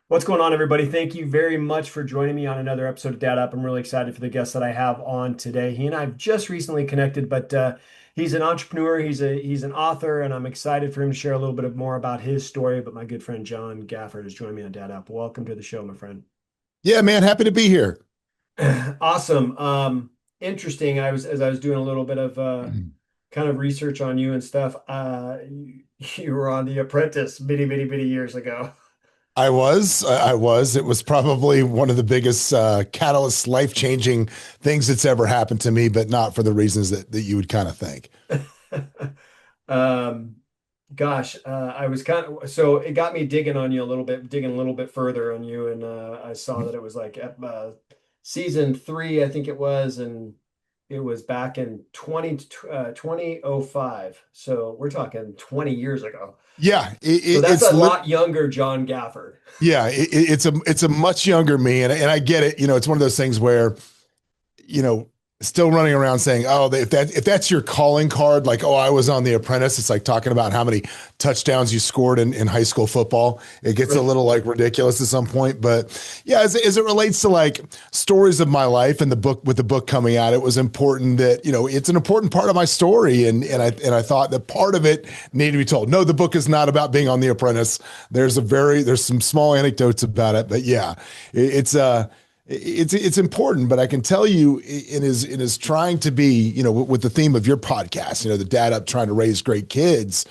What's going on, everybody? Thank you very much for joining me on another episode of Dad Up. I'm really excited for the guest that I have on today. He and I have just recently connected, but he's an entrepreneur, he's an author, and I'm excited for him to share a little bit more about his story. But my good friend John Gafford has joined me on Dad Up. Welcome to the show, my friend. Yeah, man, happy to be here. Awesome. Interesting. As I was doing a little bit of kind of research on you and stuff. You were on The Apprentice many years ago. I was. It was probably one of the biggest catalyst, life-changing things that's ever happened to me, but not for the reasons that you would kind of think. Um, Gosh, I was kind of so it got me digging on you a little bit, digging a little bit further on you, and I saw that it was like season three, I think it was, and it was back in 2005. So we're talking 20 years ago. Yeah, So that's it's a lit. lot younger John Gafford. Yeah, it's a much younger me, and I get it. It's one of those things where you know, still running around saying, "Oh, if that's your calling card, like, oh, I was on The Apprentice." It's like talking about how many touchdowns you scored in high school football. It gets a little like ridiculous at some point, but yeah, as it relates to like stories of my life and the book with the book coming out, it was important that it's an important part of my story, and I thought that part of it needed to be told. No, the book is not about being on The Apprentice. There's some small anecdotes about it, but yeah, it's important, but I can tell you in his trying to be, with the theme of your podcast, the dad up trying to raise great kids,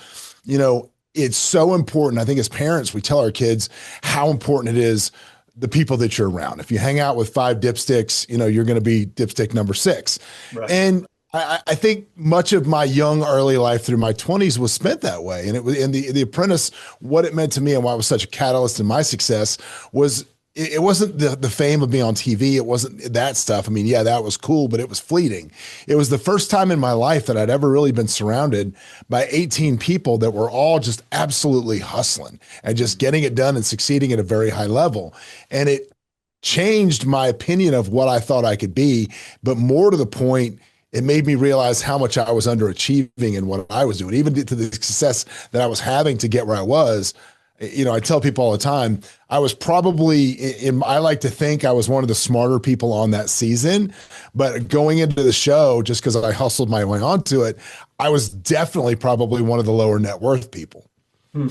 it's so important. I think as parents, we tell our kids how important it is the people that you're around. If you hang out with five dipsticks, you're going to be dipstick number six. Right. And I think much of my young early life through my 20s was spent that way. And it was in the Apprentice, what it meant to me and why it was such a catalyst in my success was it wasn't the fame of being on TV. It wasn't that stuff. I mean, yeah, that was cool, but it was fleeting. It was the first time in my life that I'd ever really been surrounded by 18 people that were all just absolutely hustling and just getting it done and succeeding at a very high level. And it changed my opinion of what I thought I could be, but more to the point, it made me realize how much I was underachieving in what I was doing, even to the success that I was having to get where I was. I tell people all the time, I was probably I like to think I was one of the smarter people on that season, but going into the show, just because I hustled my way onto it, I was definitely probably one of the lower net worth people. Hmm.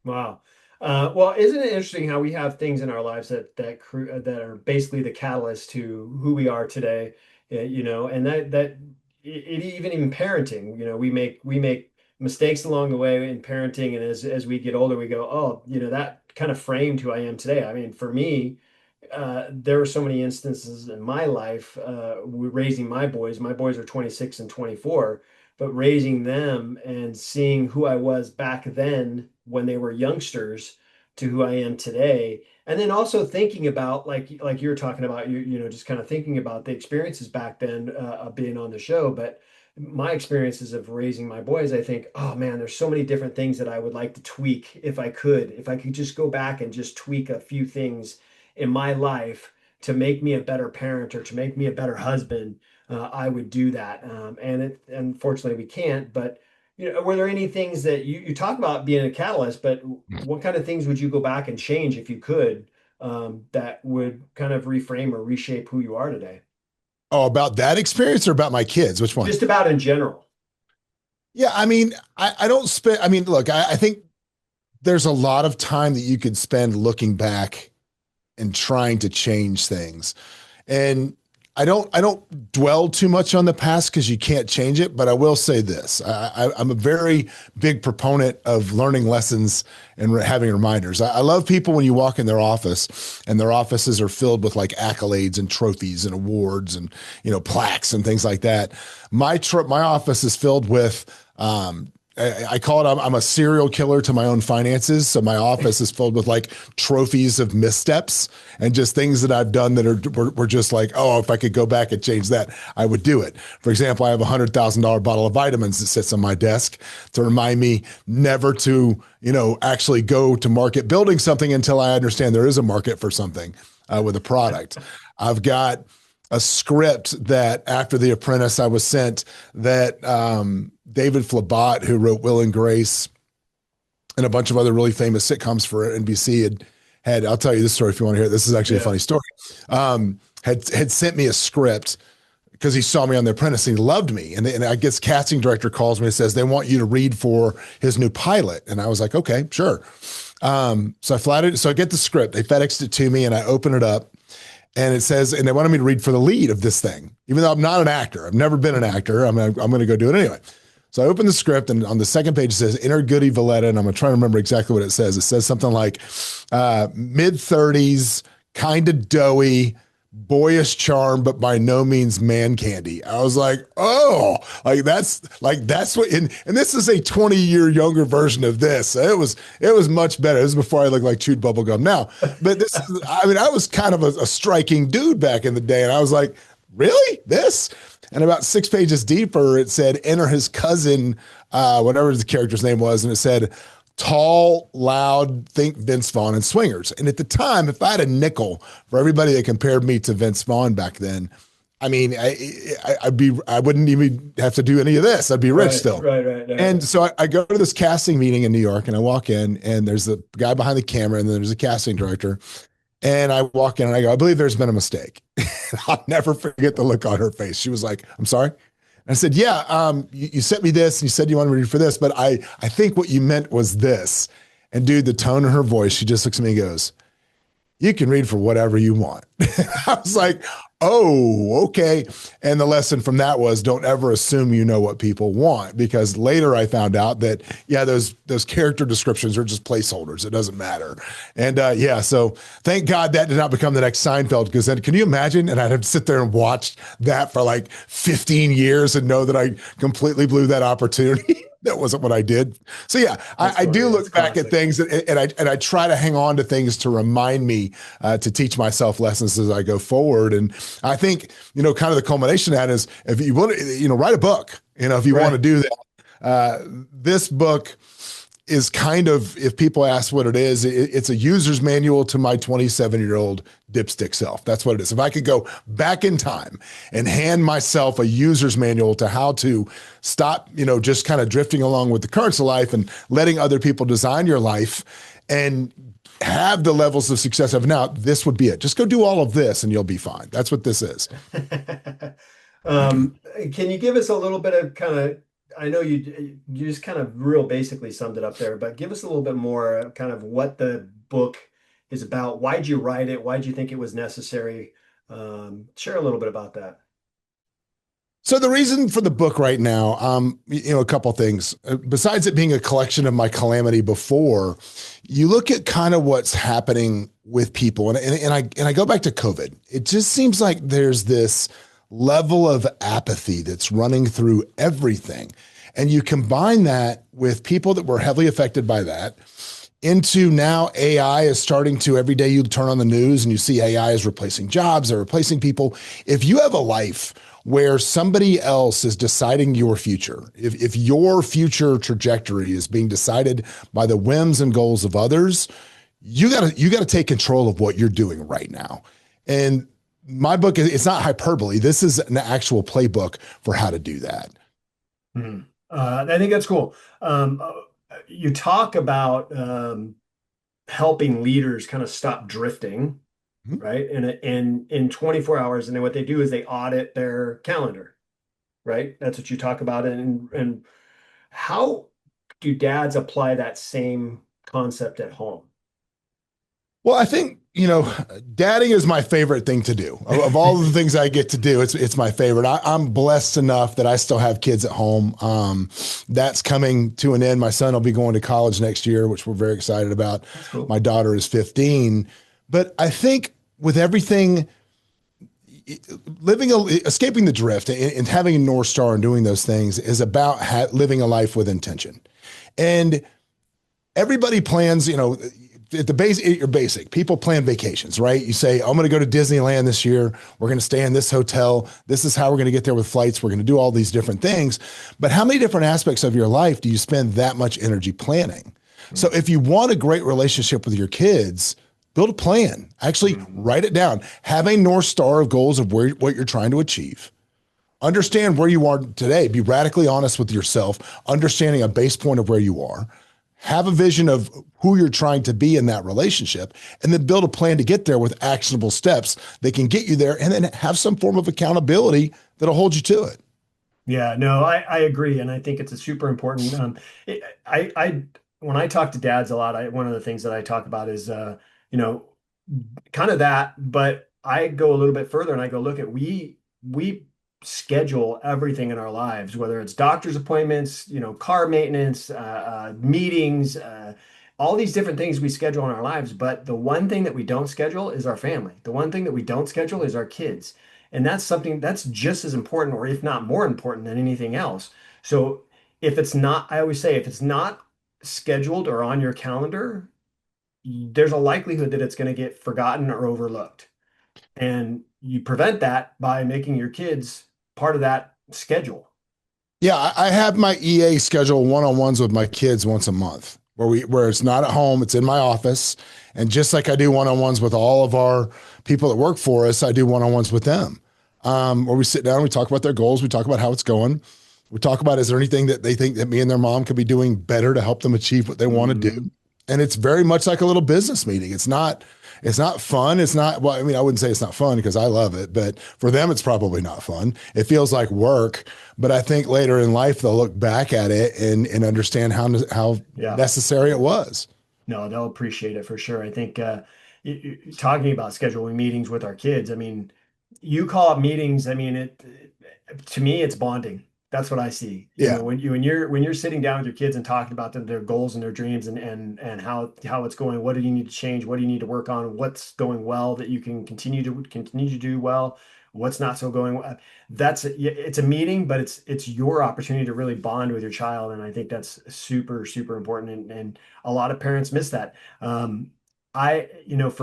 Wow. Well, isn't it interesting how we have things in our lives that are basically the catalyst to who we are today, and even in parenting, we make mistakes along the way in parenting, and as we get older, we go, oh, that kind of framed who I am today. I mean, for me, there were so many instances in my life raising my boys. My boys are 26 and 24, but raising them and seeing who I was back then when they were youngsters to who I am today. And then also thinking about like you were talking about just kind of thinking about the experiences back then of being on the show, but my experiences of raising my boys, I think, oh man, there's so many different things that I would like to tweak if I could just go back and just tweak a few things in my life to make me a better parent or to make me a better husband, I would do that. And unfortunately we can't. But were there any things that you talk about being a catalyst? But what kind of things would you go back and change if you could, that would kind of reframe or reshape who you are today? Oh, about that experience or about my kids? Which one? Just about in general. Yeah, I mean, I don't spend, I mean, look, I think there's a lot of time that you could spend looking back and trying to change things. And I don't dwell too much on the past because you can't change it. But I will say this: I'm a very big proponent of learning lessons and having reminders. I love people when you walk in their office and their offices are filled with like accolades and trophies and awards and plaques and things like that. My office is filled with I call it I'm a serial killer to my own finances. So my office is filled with like trophies of missteps and just things that I've done that were just like, oh, if I could go back and change that, I would do it. For example, I have $100,000 bottle of vitamins that sits on my desk to remind me never to, actually go to market building something until I understand there is a market for something with a product. I've got a script that after The Apprentice I was sent that David Flabat, who wrote Will and Grace and a bunch of other really famous sitcoms for NBC, I'll tell you this story if you want to hear it. This is actually a Yeah. funny story. Had sent me a script because he saw me on The Apprentice and he loved me. And I guess casting director calls me and says they want you to read for his new pilot. And I was like, okay, sure. So I get the script. They FedExed it to me and I open it up and it says, and they wanted me to read for the lead of this thing, even though I'm not an actor. I've never been an actor. I'm going to go do it anyway. So I open the script and on the second page it says enter Goody Valletta. And I'm going to try to remember exactly what it says. It says something like mid 30s, kind of doughy, boyish charm, but by no means man candy. I was like, oh, that's what, and this is a 20-year younger version of this. It was much better. This is before I looked like chewed bubble gum now. But this is, I mean, I was kind of a striking dude back in the day. And I was like, really? This? And about 6 pages deeper, it said, enter his cousin, whatever the character's name was. And it said, tall, loud, think Vince Vaughn and swingers. And at the time, if I had a nickel for everybody that compared me to Vince Vaughn back then, I mean, I wouldn't even have to do any of this. I'd be rich still. Right. And so I go to this casting meeting in New York and I walk in and there's the guy behind the camera and then there's a casting director. And I walk in and I go, I believe there's been a mistake. I'll never forget the look on her face. She was like, I'm sorry. I said, yeah, you sent me this and you said you wanted me to read for this, but I think what you meant was this. And dude, the tone of her voice, she just looks at me and goes, you can read for whatever you want. I was like, oh, okay. And the lesson from that was don't ever assume you know what people want, because later I found out that, yeah, those character descriptions are just placeholders. It doesn't matter. And yeah, so thank God that did not become the next Seinfeld, because then can you imagine? And I'd have to sit there and watch that for like 15 years and know that I completely blew that opportunity. That wasn't what I did. So yeah, I do look back at things and I try to hang on to things to remind me to teach myself lessons as I go forward. And I think, kind of the culmination of that is if you want to, write a book, if you want to do that. This book is kind of, if people ask what it is, it's a user's manual to my 27-year-old dipstick self. That's what it is. If I could go back in time and hand myself a user's manual to how to stop, just kind of drifting along with the currents of life and letting other people design your life and have the levels of success of now, this would be it. Just go do all of this and you'll be fine. That's what this is. Can you give us a little bit of kind of, I know you just kind of real basically summed it up there, but give us a little bit more kind of what the book is about. Why'd you write it? Why'd you think it was necessary? Share a little bit about that. So the reason for the book right now, a couple things. Besides it being a collection of my calamity before, you look at kind of what's happening with people, and I go back to COVID. It just seems like there's this level of apathy that's running through everything. And you combine that with people that were heavily affected by that into now AI is starting to, every day you turn on the news and you see AI is replacing jobs or replacing people. If you have a life where somebody else is deciding your future, if your future trajectory is being decided by the whims and goals of others, you gotta take control of what you're doing right now. And my book, it's not hyperbole. This is an actual playbook for how to do that. I think that's cool. You talk about helping leaders kind of stop drifting, right? And in 24 hours, and then what they do is they audit their calendar, right? That's what you talk about. And how do dads apply that same concept at home? Well, I think, dadding is my favorite thing to do. Of all the things I get to do, it's my favorite. I'm blessed enough that I still have kids at home. That's coming to an end. My son will be going to college next year, which we're very excited about. Cool. My daughter is 15. But I think with everything, escaping the drift and having a North Star and doing those things is about living a life with intention. And everybody plans, at the base, you're basic. People plan vacations, right? You say, I'm going to go to Disneyland this year. We're going to stay in this hotel. This is how we're going to get there with flights. We're going to do all these different things. But how many different aspects of your life do you spend that much energy planning? So if you want a great relationship with your kids, build a plan. Actually, write it down. Have a North Star of goals of what you're trying to achieve. Understand where you are today. Be radically honest with yourself, understanding a base point of where you are. have a vision of who you're trying to be in that relationship, and then build a plan to get there with actionable steps that can get you there, and then have some form of accountability that'll hold you to it. Yeah, no, I agree, and I think it's a super important. When I talk to dads a lot, one of the things that I talk about is, you know, kind of that, but I go a little bit further and I go, look at we schedule everything in our lives, whether it's doctor's appointments, car maintenance, meetings, all these different things we schedule in our lives. But the one thing that we don't schedule is our family. The one thing that we don't schedule is our kids. And that's something that's just as important, or if not more important than anything else. So if it's not, I always say, if it's not scheduled or on your calendar, there's a likelihood that it's going to get forgotten or overlooked. And you prevent that by making your kids part of that schedule. Yeah, I have my EA schedule one-on-ones with my kids once a month, where it's not at home, it's in my office. And just like I do one-on-ones with all of our people that work for us, I do one-on-ones with them. Where we sit down, we talk about their goals, we talk about how it's going. We talk about, is there anything that they think that me and their mom could be doing better to help them achieve what they want to do? Mhm. And it's very much like a little business meeting. It's not fun. It's not, well, I mean, I wouldn't say it's not fun because I love it, but for them, it's probably not fun. It feels like work, but I think later in life, they'll look back at it and understand how Yeah. necessary it was. No, they'll appreciate it for sure. I think talking about scheduling meetings with our kids, I mean, you call up meetings, I mean, to me, it's bonding. That's what I see. Yeah. When you're sitting down with your kids and talking about their goals and their dreams and how it's going, what do you need to change? What do you need to work on? What's going well that you can continue to do well? What's not so going well? It's a meeting, but it's your opportunity to really bond with your child, and I think that's super super important. And a lot of parents miss that. For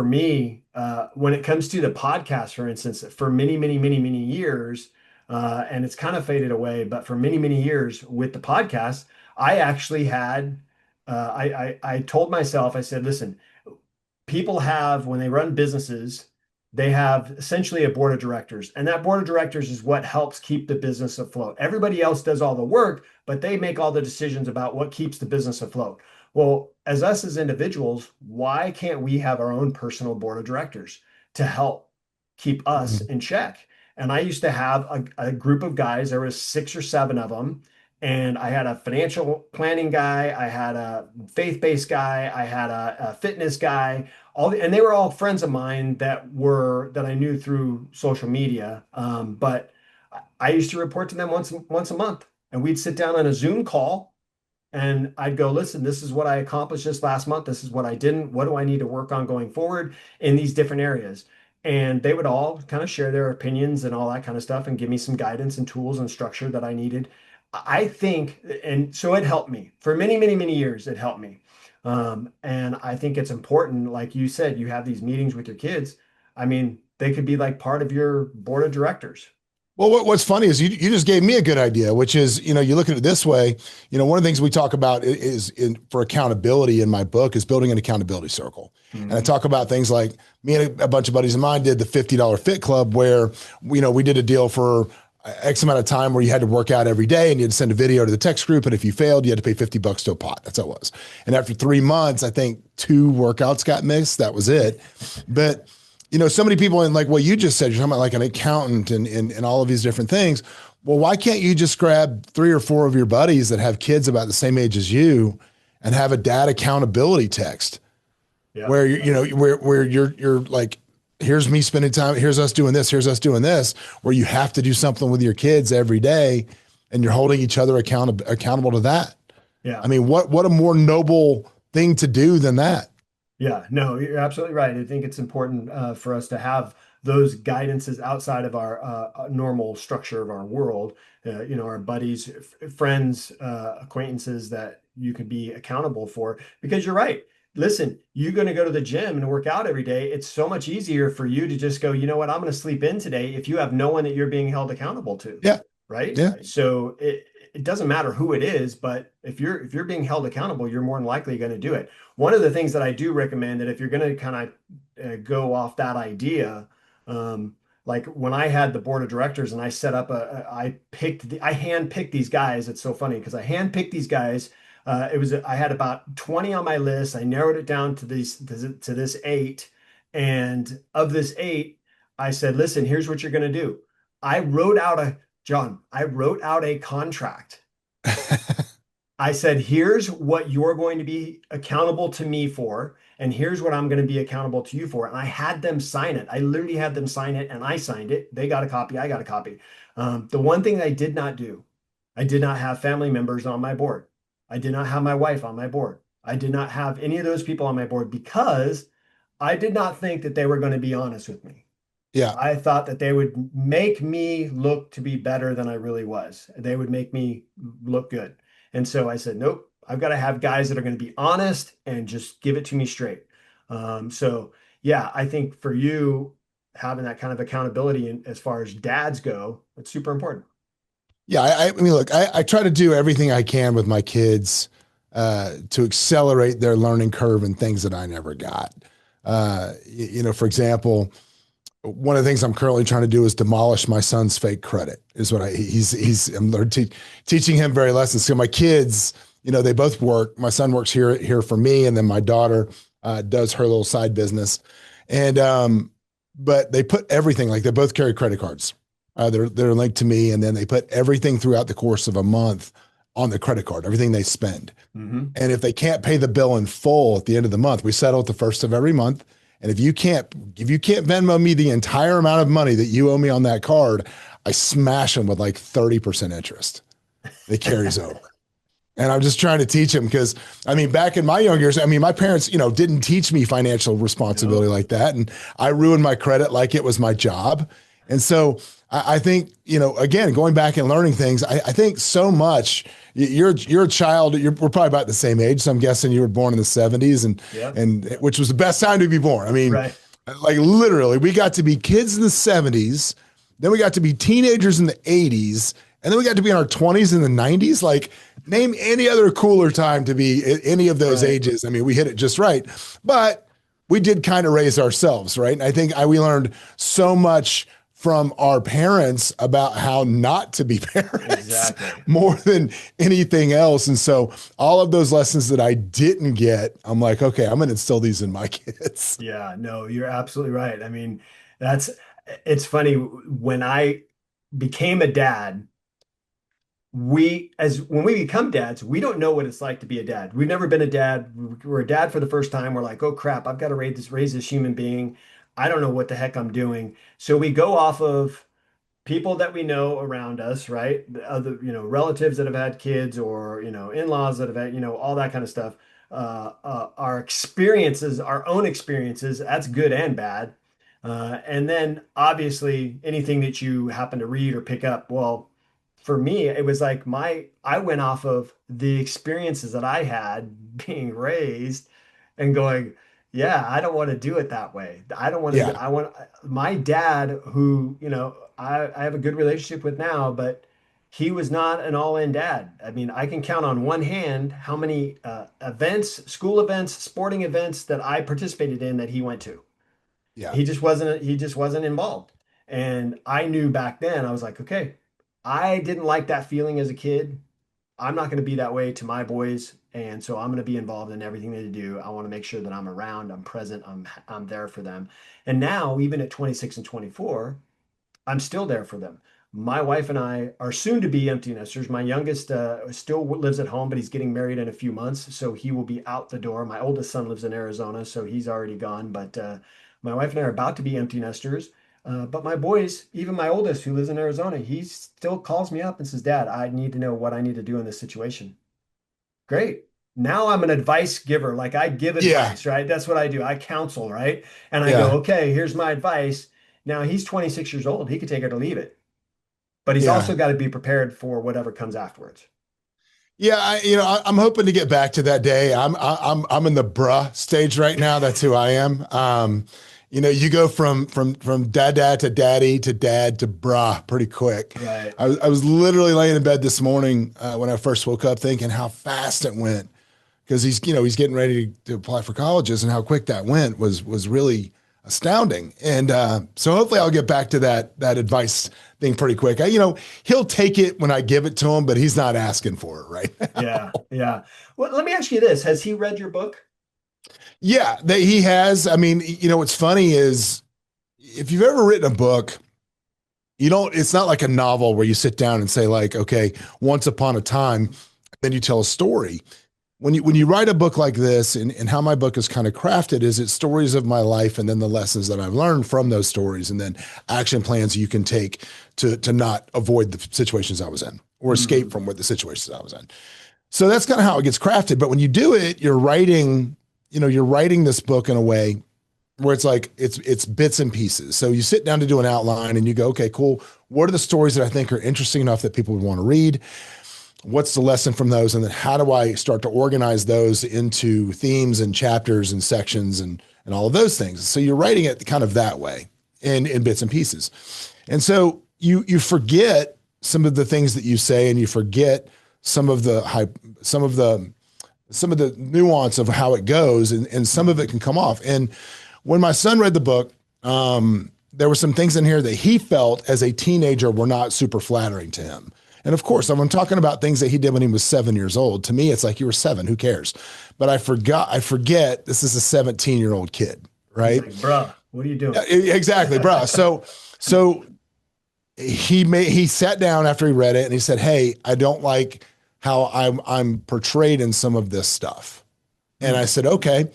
me, when it comes to the podcast, for instance, for many, many, many, many years, and it's kind of faded away, but for many, many years with the podcast, I actually had, I told myself, I said, listen, people have, when they run businesses, they have essentially a board of directors. And that board of directors is what helps keep the business afloat. Everybody else does all the work, but they make all the decisions about what keeps the business afloat. Well, as us as individuals, why can't we have our own personal board of directors to help keep us Mhm. in check? And I used to have a group of guys, there was 6 or 7 of them. And I had a financial planning guy, I had a faith-based guy, I had a fitness guy, and they were all friends of mine that I knew through social media. But I used to report to them once a month, and we'd sit down on a Zoom call, and I'd go, listen, this is what I accomplished this last month. This is what I didn't. What do I need to work on going forward in these different areas? And they would all kind of share their opinions and all that kind of stuff and give me some guidance and tools and structure that I needed. I think, and so it helped me for many, many, many years. It helped me. And I think it's important, like you said, you have these meetings with your kids. I mean, they could be like part of your board of directors. Well, what's funny is you just gave me a good idea, which is, you look at it this way. One of the things we talk about for accountability in my book is building an accountability circle. And I Mhm. talk about things like me and a bunch of buddies of mine did the $50 fit club where, we did a deal for X amount of time where you had to work out every day and you had to send a video to the text group. And if you failed, you had to pay $50 to a pot. That's how it was. And after 3 months, I think 2 workouts got missed. That was it. But so many people, in like what you just said, you're talking about like an accountant and all of these different things. Well, why can't you just grab 3 or 4 of your buddies that have kids about the same age as you and have a dad accountability text Yeah. where where you're like, here's me spending time, here's us doing this, here's us doing this, where you have to do something with your kids every day and you're holding each other accountable to that. I Yeah. mean, what a more noble thing to do than that. Yeah, no, you're absolutely right. I think it's important for us to have those guidances outside of our normal structure of our world. Our buddies, friends, acquaintances that you could be accountable for. Because you're right. Listen, you're going to go to the gym and work out every day. It's so much easier for you to just go, you know what, I'm going to sleep in today if you have no one that you're being held accountable to, Yeah. right? Yeah. So it doesn't matter who it is, but if you're being held accountable, you're more than likely going to do it. One of the things that I do recommend that if you're going to kind of go off that idea, like when I had the board of directors and I set up I hand picked these guys. It's so funny because I hand picked these guys I had about 20 on my list. I narrowed it down to this eight. And of this eight, I said, listen, here's what you're going to do. I wrote out a, John, I wrote out a contract. I said, here's what you're going to be accountable to me for, and here's what I'm going to be accountable to you for. And I had them sign it. I literally had them sign it, and I signed it. They got a copy. I got a copy. The one thing I did not do, I did not have family members on my board. I did not have my wife on my board. I did not have any of those people on my board because I did not think that they were going to be honest with me. Yeah. I thought that they would make me look to be better than I really was. They would make me look good. And so I said, nope, I've got to have guys that are going to be honest and just give it to me straight. So yeah, I think for you, having that kind of accountability in, as far as dads go, it's super important. Yeah. I mean, look, I try to do everything I can with my kids to accelerate their learning curve and things that I never got. For example, one of the things I'm currently trying to do is demolish my son's fake credit. Is what I'm teaching him very lessons. So my kids, they both work. My son works here for me, and then my daughter does her little side business. And but they put everything, like they both carry credit cards. They're linked to me, and then they put everything throughout the course of a month on the credit card, everything they spend. Mm-hmm. And if they can't pay the bill in full at the end of the month, we settle at the first of every month. And if you can't Venmo me the entire amount of money that you owe me on that card, I smash them with like 30% interest. It carries over. And I'm just trying to teach them because, I mean, back in my young years, I mean, my parents, didn't teach me financial responsibility like that. And I ruined my credit like it was my job. And so I think, again, going back and learning things, I think so much. You're a child. We're probably about the same age, so I'm guessing you were born in the '70s, and which was the best time to be born. I mean, Right. like literally, we got to be kids in the '70s, then we got to be teenagers in the '80s, and then we got to be in our 20s in the '90s. Like, name any other cooler time to be any of those Right. ages. I mean, we hit it just right, but we did kind of raise ourselves, right? And I think we learned so much from our parents about how not to be parents Exactly. more than anything else. And so all of those lessons that I didn't get, I'm like, okay, I'm going to instill these in my kids. Yeah, no, you're absolutely right. I mean, that's it's funny when I became a dad, when we become dads, we don't know what it's like to be a dad. We've never been a dad. We're a dad for the first time. We're like, oh crap, I've got to raise this human being. I don't know what the heck I'm doing. So we go off of people that we know around us, right? The other, relatives that have had kids or, in-laws that have had, all that kind of stuff. Our experiences, our own experiences, that's good and bad. And then obviously anything that you happen to read or pick up. Well, for me, it was like I went off of the experiences that I had being raised and going, yeah, I don't want to do it that way. I don't want to, Yeah. I want my dad, who, I have a good relationship with now, but he was not an all-in dad. I mean, I can count on one hand how many events, school events, sporting events that I participated in that he went to. Yeah. He just wasn't involved. And I knew back then, I was like, okay, I didn't like that feeling as a kid. I'm not going to be that way to my boys, and so I'm going to be involved in everything they do. I want to make sure that I'm around, I'm present, I'm there for them. And now, even at 26 and 24, I'm still there for them. My wife and I are soon to be empty nesters. My youngest still lives at home, but he's getting married in a few months, so he will be out the door. My oldest son lives in Arizona, so he's already gone. But my wife and I are about to be empty nesters. But my boys, even my oldest who lives in Arizona, he still calls me up and says, Dad, I need to know what I need to do in this situation. Great. Now I'm an advice giver. Like I give Yeah. advice, right? That's what I do. I counsel, right? And I go, Yeah. okay, here's my advice. Now he's 26 years old. He could take it or leave it, but he's Yeah. also got to be prepared for whatever comes afterwards. Yeah, I'm hoping to get back to that day. I'm in the bruh stage right now. That's who I am. You go from dad to daddy to dad to bruh pretty quick. Right. I was literally laying in bed this morning when I first woke up, thinking how fast it went because he's getting ready to apply for colleges, and how quick that went was really astounding. And so hopefully I'll get back to that advice thing pretty quick. He'll take it when I give it to him, but he's not asking for it right Yeah, now. yeah. Well, let me ask you this. Has he read your book? Yeah, that he has. I mean, what's funny is if you've ever written a book, it's not like a novel where you sit down and say like, okay, once upon a time, then you tell a story. When you write a book like this, and how my book is kind of crafted is it's stories of my life and then the lessons that I've learned from those stories and then action plans you can take to not avoid the situations I was in or escape Mhm. from what the situations I was in. So that's kind of how it gets crafted. But when you do it, you're writing this book in a way where it's like it's bits and pieces. So you sit down to do an outline and you go, okay, cool. What are the stories that I think are interesting enough that people would want to read? What's the lesson from those? And then how do I start to organize those into themes and chapters and sections and all of those things? So you're writing it kind of that way in bits and pieces. And so you forget some of the things that you say and you forget some of the hype, some of the nuance of how it goes and some of it can come off. And when my son read the book, there were some things in here that he felt as a teenager were not super flattering to him. And of course, I'm talking about things that he did when he was 7 years old. To me, it's like you were seven, who cares? But I forget this is a 17-year-old kid, He's right? like, bruh, what are you doing? Exactly, bro. So he sat down after he read it and he said, "Hey, I don't like how I'm portrayed in some of this stuff." And I said, "Okay."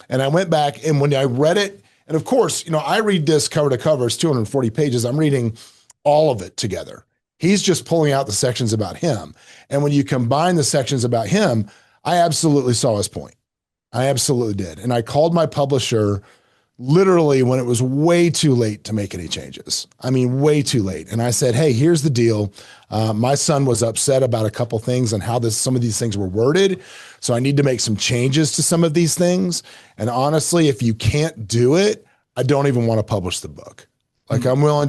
And I went back and when I read it, and of course, I read this cover to cover, it's 240 pages. I'm reading all of it together. He's just pulling out the sections about him. And when you combine the sections about him, I absolutely saw his point. I absolutely did. And I called my publisher literally when it was way too late to make any changes. I mean, way too late. And I said, "Hey, here's the deal. My son was upset about a couple things and how some of these things were worded. So I need to make some changes to some of these things. And honestly, if you can't do it, I don't even want to publish the book. Like I'll return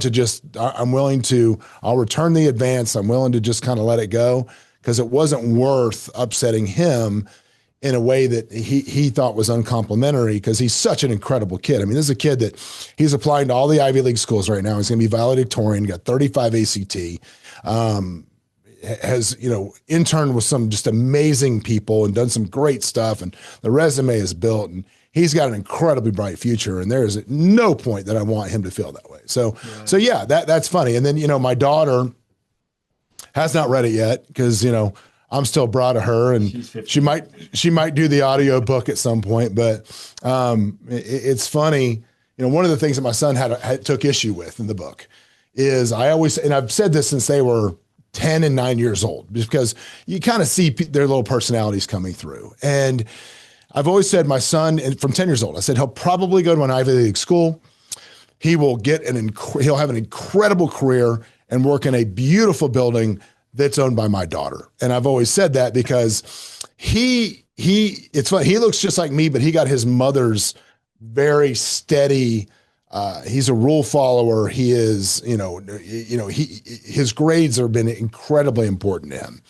the advance. I'm willing to just kind of let it go because it wasn't worth upsetting him in a way that he thought was uncomplimentary because he's such an incredible kid. I mean, this is a kid that he's applying to all the Ivy League schools right now. He's going to be valedictorian, got 35 ACT, has, interned with some just amazing people and done some great stuff. And the resume is built and he's got an incredibly bright future. And there is no point that I want him to feel that way. So Right. yeah, that's funny. And then, my daughter has not read it yet because I'm still proud of her, and She's she 15. might she might do the audio book at some point. But it's funny. One of the things that my son took issue with in the book is I always, and I've said this since they were 10 and 9 years old, just because you kind of see their little personalities coming through. And I've always said my son, and from 10 years old, I said he'll probably go to an Ivy League school. He will he'll have an incredible career and work in a beautiful building that's owned by my daughter. And I've always said that because it's funny. He looks just like me, but he got his mother's very steady. He's a rule follower. He is, his grades have been incredibly important to him.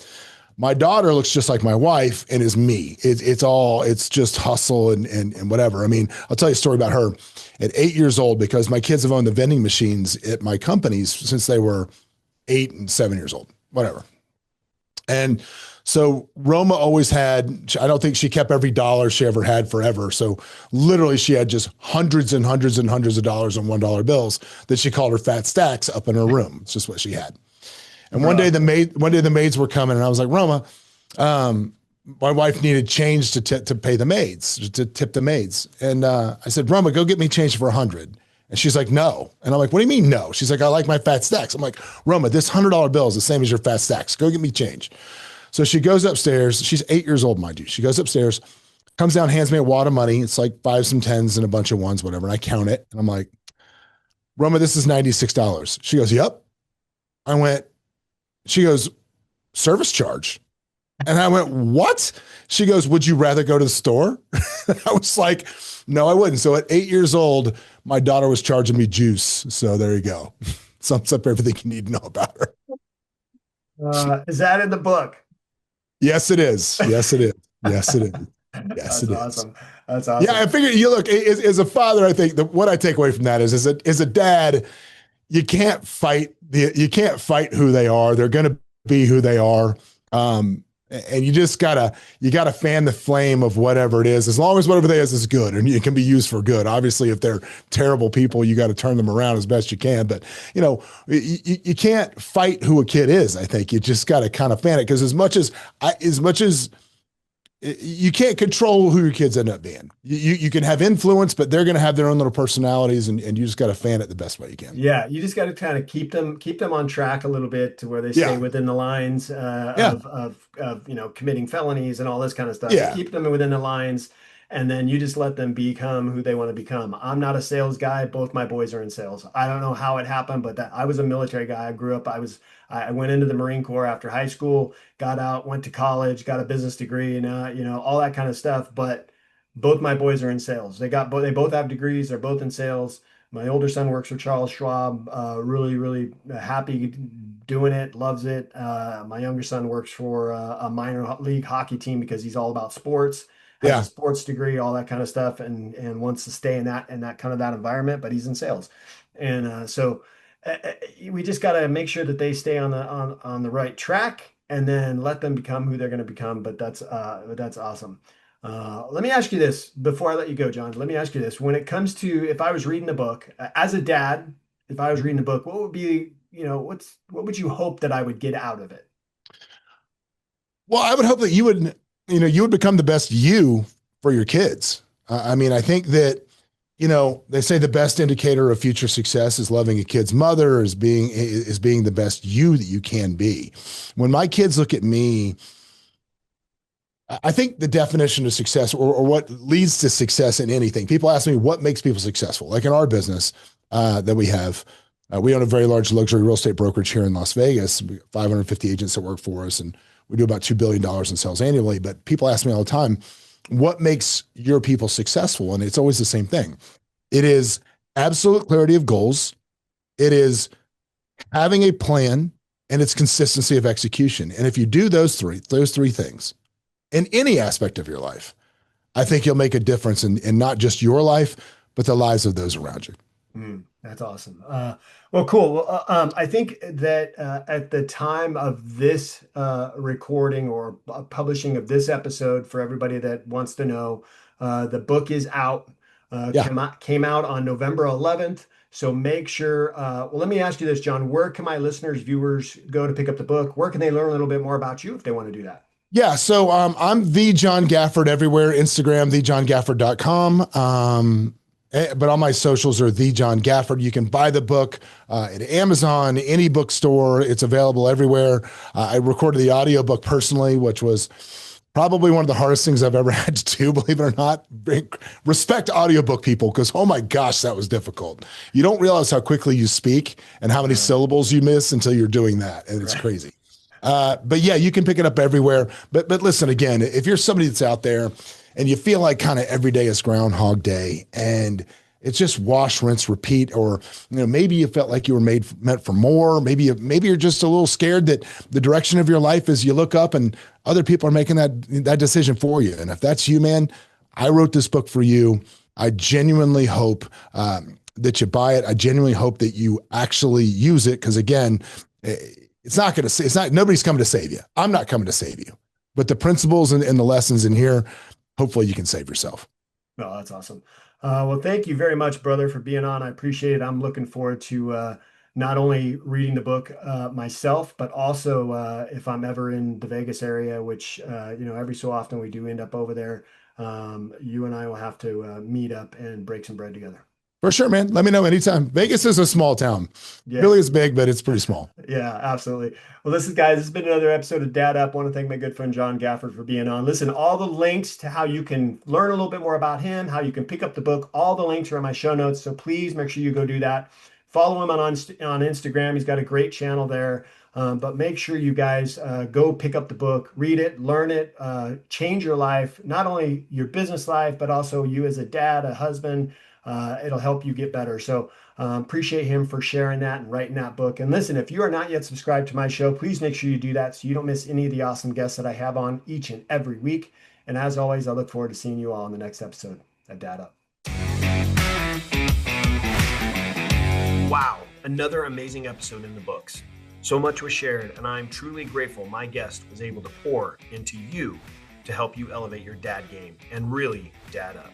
My daughter looks just like my wife and is me. It's just hustle and whatever. I mean, I'll tell you a story about her at 8 years old, because my kids have owned the vending machines at my companies since they were 8 and 7 years old, whatever. And so Roma always had, I don't think she kept every dollar she ever had forever. So literally she had just hundreds and hundreds and hundreds of dollars on $1 bills that she called her fat stacks up in her room. It's just what she had. And Bruh. one day the maids were coming and I was like, "Roma, my wife needed change to pay the maids, to tip the maids." And I said, "Roma, go get me change for 100." And she's like, "No." And I'm like, "What do you mean no?" She's like, "I like my fat stacks." I'm like, "Roma, this $100 bill is the same as your fat stacks. Go get me change." So she goes upstairs. She's 8 years old, mind you. She goes upstairs, comes down, hands me a wad of money. It's like fives and tens and a bunch of ones, whatever. And I count it. And I'm like, "Roma, this is $96. She goes, "Yep." I went, she goes, "Service charge." And I went, "What?" She goes, "Would you rather go to the store?" I was like, "No, I wouldn't." So at 8 years old, my daughter was charging me juice. So there you go. Sums up everything you need to know about her. Is that in the book? Yes, it is. Yes, it is. Yes, it is. Yes, That's it is. awesome. That's Yeah, awesome. I figure you look as a father. I think that what I take away from that is as a dad, you can't fight who they are. They're going to be who they are. And you gotta fan the flame of whatever it is, as long as whatever it is good and it can be used for good. Obviously, if they're terrible people, you got to turn them around as best you can. But you can't fight who a kid is. I think you just got to kind of fan it because as much as you can't control who your kids end up being. You can have influence, but they're going to have their own little personalities, and you just got to fan it the best way you can. Yeah, you just got to kind of keep them on track a little bit to where they stay Yeah, within the lines yeah, of committing felonies and all this kind of stuff. You yeah, keep them within the lines, and then you just let them become who they want to become. I'm not a sales guy. Both my boys are in sales. I don't know how it happened, but that I was a military guy. I grew up. I went into the Marine Corps after high school, got out, went to college, got a business degree, and all that kind of stuff. But both my boys are in sales. They both have degrees. They're both in sales. My older son works for Charles Schwab, really, really happy doing it, loves it. My younger son works for a minor league hockey team because he's all about sports, has a yeah. sports degree, all that kind of stuff, and wants to stay in that kind of that environment. But he's in sales, and we just got to make sure that they stay on the right track, and then let them become who they're going to become. But that's awesome. Let me ask you this before I let you go, John. Let me ask you this. When it comes to if I was reading the book, as a dad, if I was reading the book, what would be, what would you hope that I would get out of it? Well, I would hope that you would become the best you for your kids. I mean, I think that they say the best indicator of future success is loving a kid's mother, is being the best you that you can be. When my kids look at me, I think the definition of success or what leads to success in anything, people ask me what makes people successful. Like in our business that we have, we own a very large luxury real estate brokerage here in Las Vegas. We have 550 agents that work for us, and we do about $2 billion in sales annually. But people ask me all the time, what makes your people successful? And it's always the same thing. It is absolute clarity of goals. It is having a plan, and it's consistency of execution. And if you do those three things, in any aspect of your life, I think you'll make a difference in not just your life, but the lives of those around you. That's awesome. Well, cool. Well, I think that at the time of this recording or publishing of this episode, for everybody that wants to know, the book is out. Yeah. Came out on November 11th. So make sure. Well, let me ask you this, John. Where can my listeners, viewers, go to pick up the book? Where can they learn a little bit more about you if they want to do that? Yeah. So I'm the John Gafford everywhere, Instagram, thejohngafford.com. But all my socials are the John Gafford. You can buy the book at Amazon, any bookstore. It's available everywhere. I recorded the audiobook personally, which was probably one of the hardest things I've ever had to do, believe it or not. Respect audiobook people, because oh my gosh, that was difficult. You don't realize how quickly you speak and how many Right. syllables you miss until you're doing that. And it's Right. crazy. But yeah, you can pick it up everywhere. But listen, again, if you're somebody that's out there and you feel like kind of every day is Groundhog Day and it's just wash, rinse, repeat, or maybe you felt like you were meant for more. Maybe you're just a little scared that the direction of your life is you look up and other people are making that decision for you. And if that's you, man, I wrote this book for you. I genuinely hope that you buy it. I genuinely hope that you actually use it because again, nobody's coming to save you. I'm not coming to save you, but the principles and the lessons in here, hopefully you can save yourself. Oh, that's awesome. Well, thank you very much, brother, for being on. I appreciate it. I'm looking forward to not only reading the book myself, but also if I'm ever in the Vegas area, which every so often we do end up over there. You and I will have to meet up and break some bread together. For sure, man. Let me know anytime. Vegas is a small town. Yeah. Philly is big, but it's pretty small. Yeah, absolutely. Well, listen, guys, this has been another episode of Dad Up. I want to thank my good friend John Gafford for being on. Listen, all the links to how you can learn a little bit more about him, how you can pick up the book, all the links are in my show notes. So please make sure you go do that. Follow him on Instagram. He's got a great channel there. But make sure you guys go pick up the book, read it, learn it, change your life, not only your business life, but also you as a dad, a husband. It'll help you get better. So appreciate him for sharing that and writing that book. And listen, if you are not yet subscribed to my show, please make sure you do that so you don't miss any of the awesome guests that I have on each and every week. And as always, I look forward to seeing you all in the next episode of Dad Up. Wow, another amazing episode in the books. So much was shared, and I'm truly grateful my guest was able to pour into you to help you elevate your dad game and really dad up.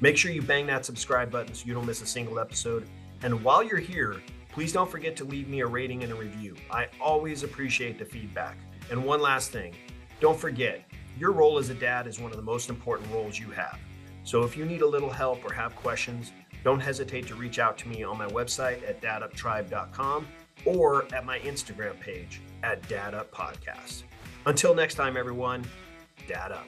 Make sure you bang that subscribe button so you don't miss a single episode. And while you're here, please don't forget to leave me a rating and a review. I always appreciate the feedback. And one last thing, don't forget, your role as a dad is one of the most important roles you have. So if you need a little help or have questions, don't hesitate to reach out to me on my website at daduptribe.com or at my Instagram page at daduppodcast. Until next time, everyone, dad up.